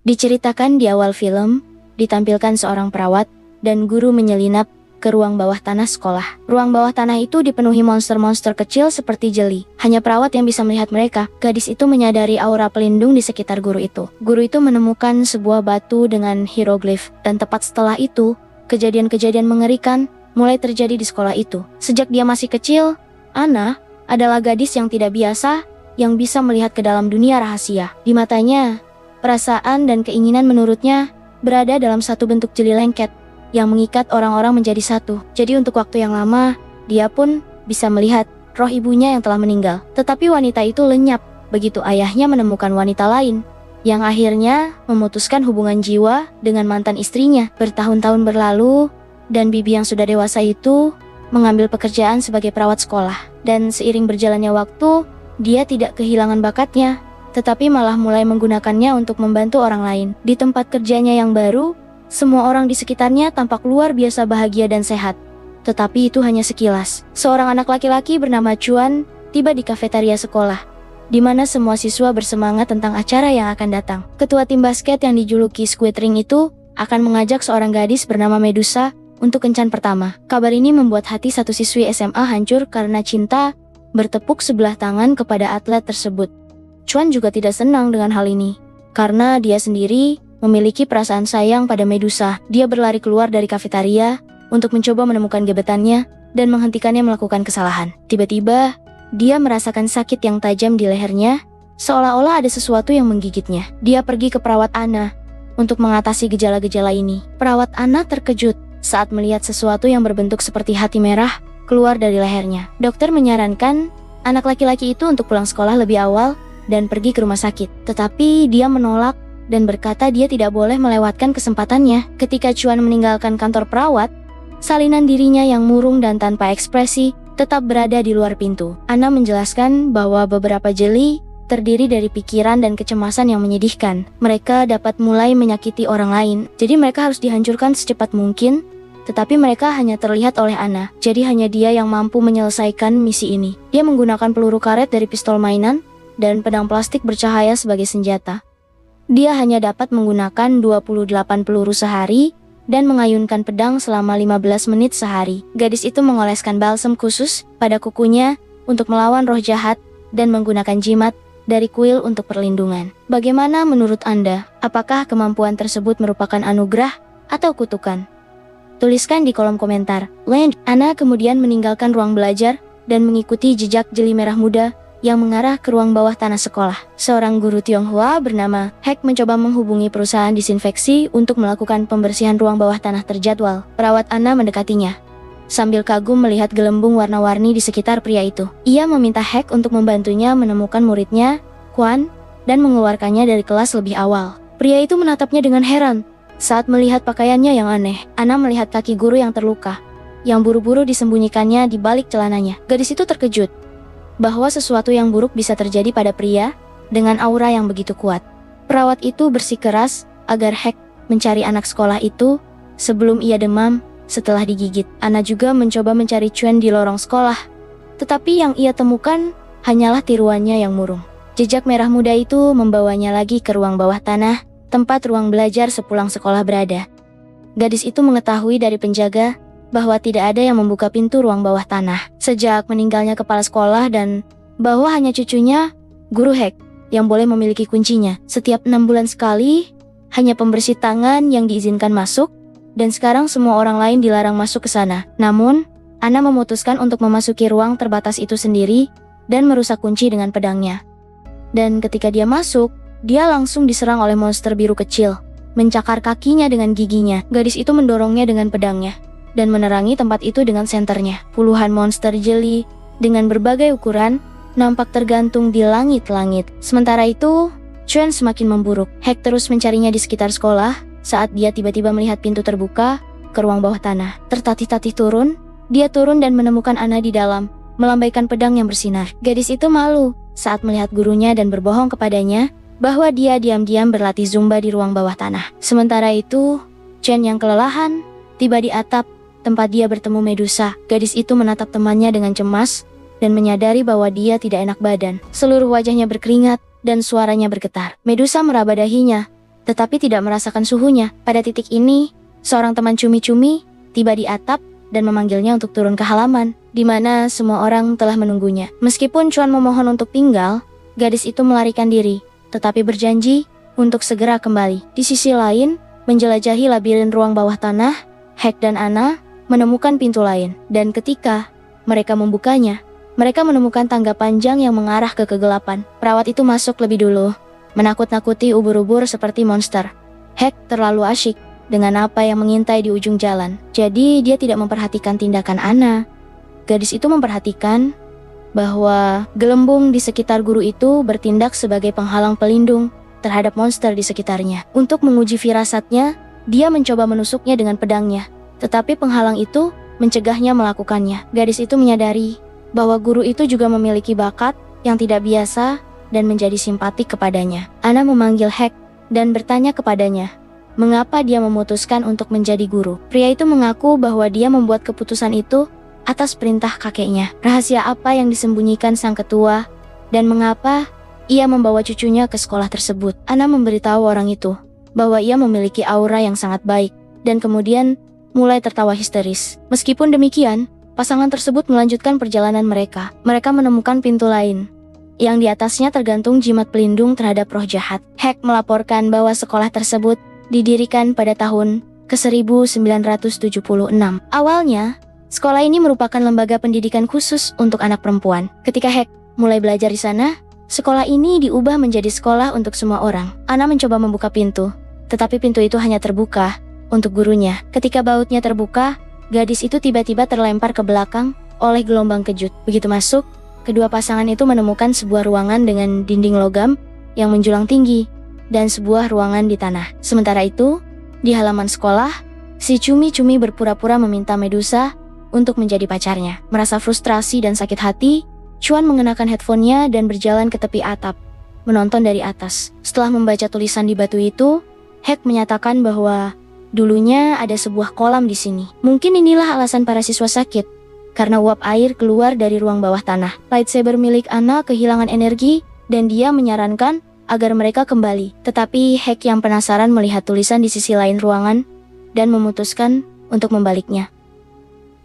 Diceritakan di awal film, ditampilkan seorang perawat dan guru menyelinap ke ruang bawah tanah sekolah. Ruang bawah tanah itu dipenuhi monster-monster kecil seperti jeli. Hanya perawat yang bisa melihat mereka. Gadis itu menyadari aura pelindung di sekitar guru itu. Guru itu menemukan sebuah batu dengan hieroglif, dan tepat setelah itu, kejadian-kejadian mengerikan mulai terjadi di sekolah itu. Sejak dia masih kecil, Anna adalah gadis yang tidak biasa yang bisa melihat ke dalam dunia rahasia. Di matanya, perasaan dan keinginan menurutnya berada dalam satu bentuk jeli lengket yang mengikat orang-orang menjadi satu. Jadi untuk waktu yang lama, dia pun bisa melihat roh ibunya yang telah meninggal. Tetapi wanita itu lenyap begitu ayahnya menemukan wanita lain, yang akhirnya memutuskan hubungan jiwa dengan mantan istrinya. Bertahun-tahun berlalu, dan Bibi yang sudah dewasa itu mengambil pekerjaan sebagai perawat sekolah. Dan seiring berjalannya waktu, dia tidak kehilangan bakatnya, tetapi malah mulai menggunakannya untuk membantu orang lain. Di tempat kerjanya yang baru, semua orang di sekitarnya tampak luar biasa bahagia dan sehat. Tetapi itu hanya sekilas. Seorang anak laki-laki bernama Chuan tiba di kafetaria sekolah, di mana semua siswa bersemangat tentang acara yang akan datang. Ketua tim basket yang dijuluki Squid Ring itu akan mengajak seorang gadis bernama Medusa untuk kencan pertama. Kabar ini membuat hati satu siswi SMA hancur karena cinta bertepuk sebelah tangan kepada atlet tersebut. Chuan juga tidak senang dengan hal ini, karena dia sendiri memiliki perasaan sayang pada Medusa. Dia berlari keluar dari kafetaria untuk mencoba menemukan gebetannya dan menghentikannya melakukan kesalahan. Tiba-tiba, dia merasakan sakit yang tajam di lehernya, seolah-olah ada sesuatu yang menggigitnya. Dia pergi ke perawat Anna untuk mengatasi gejala-gejala ini. Perawat Anna terkejut saat melihat sesuatu yang berbentuk seperti hati merah keluar dari lehernya. Dokter menyarankan anak laki-laki itu untuk pulang sekolah lebih awal dan pergi ke rumah sakit. Tetapi dia menolak dan berkata dia tidak boleh melewatkan kesempatannya. Ketika Chuan meninggalkan kantor perawat, salinan dirinya yang murung dan tanpa ekspresi tetap berada di luar pintu. Anna menjelaskan bahwa beberapa jeli terdiri dari pikiran dan kecemasan yang menyedihkan. Mereka dapat mulai menyakiti orang lain, jadi mereka harus dihancurkan secepat mungkin. Tetapi mereka hanya terlihat oleh Anna, jadi hanya dia yang mampu menyelesaikan misi ini. Dia menggunakan peluru karet dari pistol mainan dan pedang plastik bercahaya sebagai senjata. Dia hanya dapat menggunakan 28 peluru sehari dan mengayunkan pedang selama 15 menit sehari. Gadis itu mengoleskan balsam khusus pada kukunya untuk melawan roh jahat dan menggunakan jimat dari kuil untuk perlindungan. Bagaimana menurut Anda? Apakah kemampuan tersebut merupakan anugerah atau kutukan? Tuliskan di kolom komentar. Anna kemudian meninggalkan ruang belajar dan mengikuti jejak jeli merah muda yang mengarah ke ruang bawah tanah sekolah. Seorang guru Tionghoa bernama Hek mencoba menghubungi perusahaan disinfeksi untuk melakukan pembersihan ruang bawah tanah terjadwal. Perawat Anna mendekatinya sambil kagum melihat gelembung warna-warni di sekitar pria itu. Ia meminta Hek untuk membantunya menemukan muridnya, Quan, dan mengeluarkannya dari kelas lebih awal. Pria itu menatapnya dengan heran saat melihat pakaiannya yang aneh. Anna melihat kaki guru yang terluka, yang buru-buru disembunyikannya di balik celananya. Gadis itu terkejut bahwa sesuatu yang buruk bisa terjadi pada pria dengan aura yang begitu kuat. Perawat itu bersikeras agar Hek mencari anak sekolah itu sebelum ia demam setelah digigit. Anna juga mencoba mencari Chuan di lorong sekolah, tetapi yang ia temukan hanyalah tiruannya yang murung. Jejak merah muda itu membawanya lagi ke ruang bawah tanah, tempat ruang belajar sepulang sekolah berada. Gadis itu mengetahui dari penjaga bahwa tidak ada yang membuka pintu ruang bawah tanah sejak meninggalnya kepala sekolah, dan bahwa hanya cucunya, Guru Hek, yang boleh memiliki kuncinya. Setiap 6 bulan sekali, hanya pembersih tangan yang diizinkan masuk, dan sekarang semua orang lain dilarang masuk ke sana. Namun, Anna memutuskan untuk memasuki ruang terbatas itu sendiri dan merusak kunci dengan pedangnya. Dan ketika dia masuk, dia langsung diserang oleh monster biru kecil, mencakar kakinya dengan giginya. Gadis itu mendorongnya dengan pedangnya dan menerangi tempat itu dengan senternya. Puluhan monster jeli dengan berbagai ukuran nampak tergantung di langit-langit. Sementara itu, Chuan semakin memburuk. Hek terus mencarinya di sekitar sekolah saat dia tiba-tiba melihat pintu terbuka ke ruang bawah tanah. Tertatih-tatih turun, dia turun dan menemukan Anna di dalam, melambaikan pedang yang bersinar. Gadis itu malu saat melihat gurunya dan berbohong kepadanya bahwa dia diam-diam berlatih zumba di ruang bawah tanah. Sementara itu, Chuan yang kelelahan tiba di atap tempat dia bertemu Medusa. Gadis itu menatap temannya dengan cemas dan menyadari bahwa dia tidak enak badan. Seluruh wajahnya berkeringat dan suaranya bergetar. Medusa meraba dahinya tetapi tidak merasakan suhunya. Pada titik ini, seorang teman cumi-cumi tiba di atap dan memanggilnya untuk turun ke halaman, di mana semua orang telah menunggunya. Meskipun Chuan memohon untuk tinggal, gadis itu melarikan diri, tetapi berjanji untuk segera kembali. Di sisi lain, menjelajahi labirin ruang bawah tanah, Hek dan Anna menemukan pintu lain. Dan ketika mereka membukanya, mereka menemukan tangga panjang yang mengarah ke kegelapan. Perawat itu masuk lebih dulu, menakut-nakuti ubur-ubur seperti monster. Hek terlalu asyik dengan apa yang mengintai di ujung jalan, jadi dia tidak memperhatikan tindakan Anna. Gadis itu memperhatikan bahwa gelembung di sekitar guru itu bertindak sebagai penghalang pelindung terhadap monster di sekitarnya. Untuk menguji firasatnya, dia mencoba menusuknya dengan pedangnya, tetapi penghalang itu mencegahnya melakukannya. Gadis itu menyadari bahwa guru itu juga memiliki bakat yang tidak biasa dan menjadi simpatik kepadanya. Anna memanggil Hek dan bertanya kepadanya mengapa dia memutuskan untuk menjadi guru. Pria itu mengaku bahwa dia membuat keputusan itu atas perintah kakeknya. Rahasia apa yang disembunyikan sang ketua dan mengapa ia membawa cucunya ke sekolah tersebut. Anna memberitahu orang itu bahwa ia memiliki aura yang sangat baik dan kemudian mulai tertawa histeris. Meskipun demikian, pasangan tersebut melanjutkan perjalanan mereka. Mereka menemukan pintu lain yang di atasnya tergantung jimat pelindung terhadap roh jahat. Hek melaporkan bahwa sekolah tersebut didirikan pada tahun ke-1976. Awalnya, sekolah ini merupakan lembaga pendidikan khusus untuk anak perempuan. Ketika Hek mulai belajar di sana, sekolah ini diubah menjadi sekolah untuk semua orang. Anna mencoba membuka pintu, tetapi pintu itu hanya terbuka untuk gurunya. Ketika bautnya terbuka, gadis itu tiba-tiba terlempar ke belakang oleh gelombang kejut. Begitu masuk, kedua pasangan itu menemukan sebuah ruangan dengan dinding logam yang menjulang tinggi dan sebuah ruangan di tanah. Sementara itu, di halaman sekolah, si cumi-cumi berpura-pura meminta Medusa untuk menjadi pacarnya. Merasa frustrasi dan sakit hati, Chuan mengenakan headphone-nya dan berjalan ke tepi atap, menonton dari atas. Setelah membaca tulisan di batu itu, Hek menyatakan bahwa dulunya ada sebuah kolam di sini. Mungkin inilah alasan para siswa sakit, karena uap air keluar dari ruang bawah tanah. Lightsaber milik Anna kehilangan energi dan dia menyarankan agar mereka kembali. Tetapi Hek yang penasaran melihat tulisan di sisi lain ruangan dan memutuskan untuk membaliknya.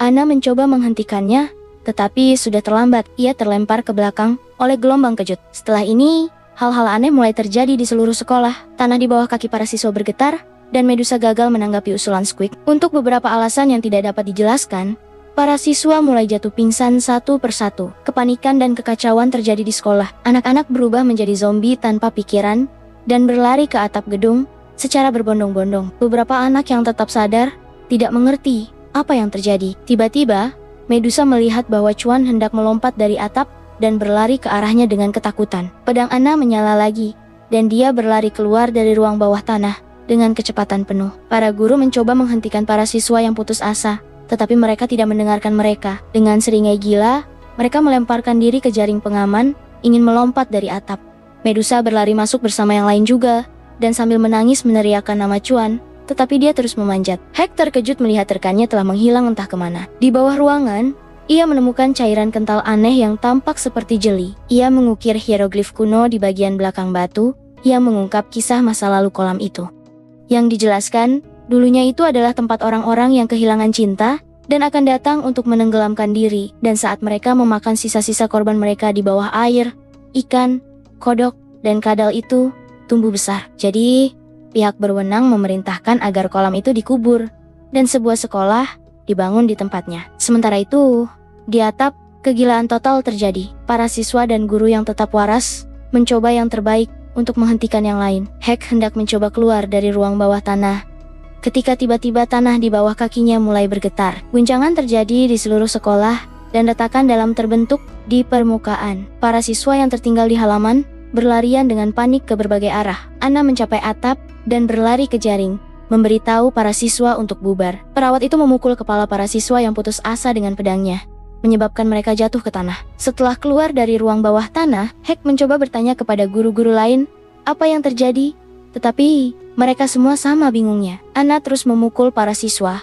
Anna mencoba menghentikannya, tetapi sudah terlambat. Ia terlempar ke belakang oleh gelombang kejut. Setelah ini, hal-hal aneh mulai terjadi di seluruh sekolah. Tanah di bawah kaki para siswa bergetar, dan Medusa gagal menanggapi usulan Squeak. Untuk beberapa alasan yang tidak dapat dijelaskan, para siswa mulai jatuh pingsan satu persatu. Kepanikan dan kekacauan terjadi di sekolah. Anak-anak berubah menjadi zombie tanpa pikiran dan berlari ke atap gedung secara berbondong-bondong. Beberapa anak yang tetap sadar tidak mengerti apa yang terjadi. Tiba-tiba, Medusa melihat bahwa Chuan hendak melompat dari atap dan berlari ke arahnya dengan ketakutan. Pedang Anna menyala lagi, dan dia berlari keluar dari ruang bawah tanah dengan kecepatan penuh. Para guru mencoba menghentikan para siswa yang putus asa, tetapi mereka tidak mendengarkan mereka. Dengan seringai gila, mereka melemparkan diri ke jaring pengaman, ingin melompat dari atap. Medusa berlari masuk bersama yang lain juga, dan sambil menangis meneriakkan nama Chuan, tetapi dia terus memanjat. Hek terkejut melihat rekannya telah menghilang entah kemana. Di bawah ruangan, ia menemukan cairan kental aneh yang tampak seperti jeli. Ia mengukir hieroglif kuno di bagian belakang batu, yang mengungkap kisah masa lalu kolam itu. Yang dijelaskan, dulunya itu adalah tempat orang-orang yang kehilangan cinta dan akan datang untuk menenggelamkan diri, dan saat mereka memakan sisa-sisa korban mereka di bawah air, ikan, kodok, dan kadal itu tumbuh besar. Jadi, pihak berwenang memerintahkan agar kolam itu dikubur, dan sebuah sekolah dibangun di tempatnya. Sementara itu, di atap, kegilaan total terjadi. Para siswa dan guru yang tetap waras mencoba yang terbaik untuk menghentikan yang lain. Hek hendak mencoba keluar dari ruang bawah tanah, ketika tiba-tiba tanah di bawah kakinya mulai bergetar. Guncangan terjadi di seluruh sekolah, dan retakan dalam terbentuk di permukaan. Para siswa yang tertinggal di halaman berlarian dengan panik ke berbagai arah. Anna mencapai atap dan berlari ke jaring, memberitahu para siswa untuk bubar. Perawat itu memukul kepala para siswa yang putus asa dengan pedangnya, menyebabkan mereka jatuh ke tanah. Setelah keluar dari ruang bawah tanah, Hek mencoba bertanya kepada guru-guru lain apa yang terjadi, tetapi mereka semua sama bingungnya. Anna terus memukul para siswa,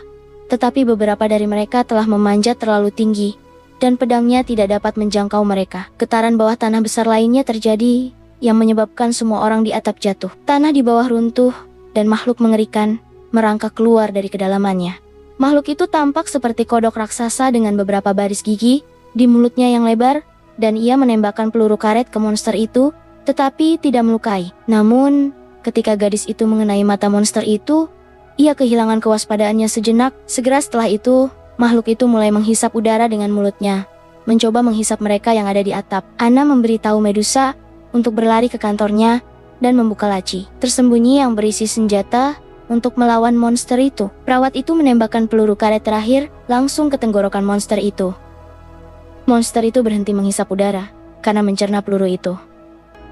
tetapi beberapa dari mereka telah memanjat terlalu tinggi, dan pedangnya tidak dapat menjangkau mereka. Getaran bawah tanah besar lainnya terjadi, yang menyebabkan semua orang di atap jatuh. Tanah di bawah runtuh, dan makhluk mengerikan merangkak keluar dari kedalamannya. Makhluk itu tampak seperti kodok raksasa dengan beberapa baris gigi di mulutnya yang lebar, dan ia menembakkan peluru karet ke monster itu, tetapi tidak melukai. Namun, ketika gadis itu mengenai mata monster itu, ia kehilangan kewaspadaannya sejenak. Segera setelah itu, makhluk itu mulai menghisap udara dengan mulutnya, mencoba menghisap mereka yang ada di atap. Anna memberitahu Medusa untuk berlari ke kantornya dan membuka laci tersembunyi yang berisi senjata untuk melawan monster itu. Perawat itu menembakkan peluru karet terakhir langsung ke tenggorokan monster itu. Monster itu berhenti menghisap udara karena mencerna peluru itu.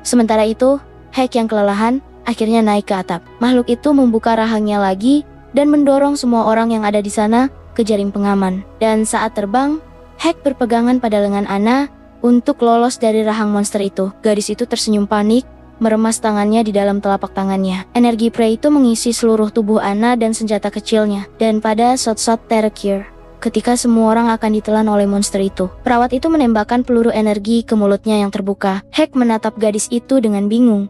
Sementara itu, Hek yang kelelahan akhirnya naik ke atap. Makhluk itu membuka rahangnya lagi dan mendorong semua orang yang ada di sana ke jaring pengaman. Dan saat terbang, Hek berpegangan pada lengan Anna untuk lolos dari rahang monster itu. Gadis itu tersenyum panik, meremas tangannya di dalam telapak tangannya. Energi prey itu mengisi seluruh tubuh Anna dan senjata kecilnya. Dan pada shot terakhir, ketika semua orang akan ditelan oleh monster itu, perawat itu menembakkan peluru energi ke mulutnya yang terbuka. Hek menatap gadis itu dengan bingung,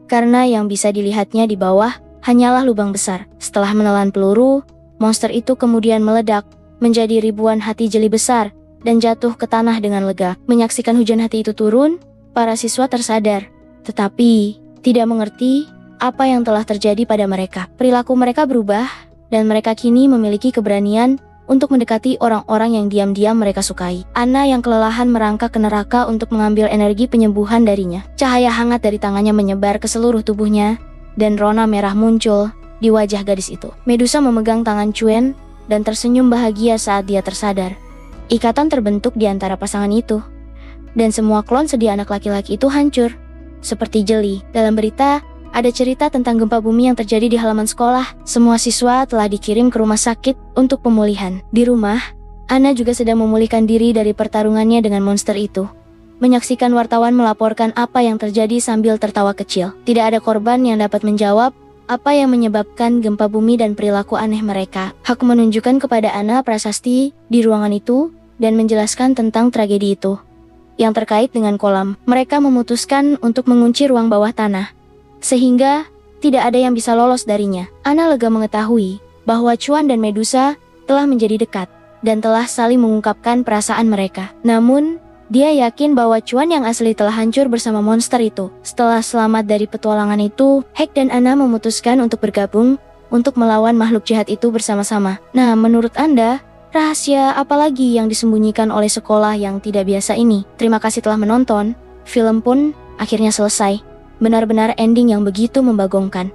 karena yang bisa dilihatnya di bawah hanyalah lubang besar. Setelah menelan peluru, monster itu kemudian meledak menjadi ribuan hati jeli besar dan jatuh ke tanah dengan lega. Menyaksikan hujan hati itu turun, para siswa tersadar, tetapi tidak mengerti apa yang telah terjadi pada mereka. Perilaku mereka berubah, dan mereka kini memiliki keberanian untuk mendekati orang-orang yang diam-diam mereka sukai. Anna yang kelelahan merangkak ke neraka untuk mengambil energi penyembuhan darinya. Cahaya hangat dari tangannya menyebar ke seluruh tubuhnya, dan rona merah muncul di wajah gadis itu. Medusa memegang tangan Chuen dan tersenyum bahagia saat dia tersadar. Ikatan terbentuk di antara pasangan itu, dan semua klon sedia anak laki-laki itu hancur seperti jeli. Dalam berita, ada cerita tentang gempa bumi yang terjadi di halaman sekolah. Semua siswa telah dikirim ke rumah sakit untuk pemulihan. Di rumah, Anna juga sedang memulihkan diri dari pertarungannya dengan monster itu. Menyaksikan wartawan melaporkan apa yang terjadi sambil tertawa kecil. Tidak ada korban yang dapat menjawab apa yang menyebabkan gempa bumi dan perilaku aneh mereka. Haku menunjukkan kepada Anna prasasti di ruangan itu dan menjelaskan tentang tragedi itu. Yang terkait dengan kolam, mereka memutuskan untuk mengunci ruang bawah tanah, sehingga tidak ada yang bisa lolos darinya. Anna lega mengetahui bahwa Chuan dan Medusa telah menjadi dekat dan telah saling mengungkapkan perasaan mereka. Namun, dia yakin bahwa Chuan yang asli telah hancur bersama monster itu. Setelah selamat dari petualangan itu, Hek dan Anna memutuskan untuk bergabung untuk melawan makhluk jahat itu bersama-sama. Nah, menurut Anda, rahasia apa lagi yang disembunyikan oleh sekolah yang tidak biasa ini? Terima kasih telah menonton. Film pun akhirnya selesai. Benar-benar ending yang begitu membagongkan.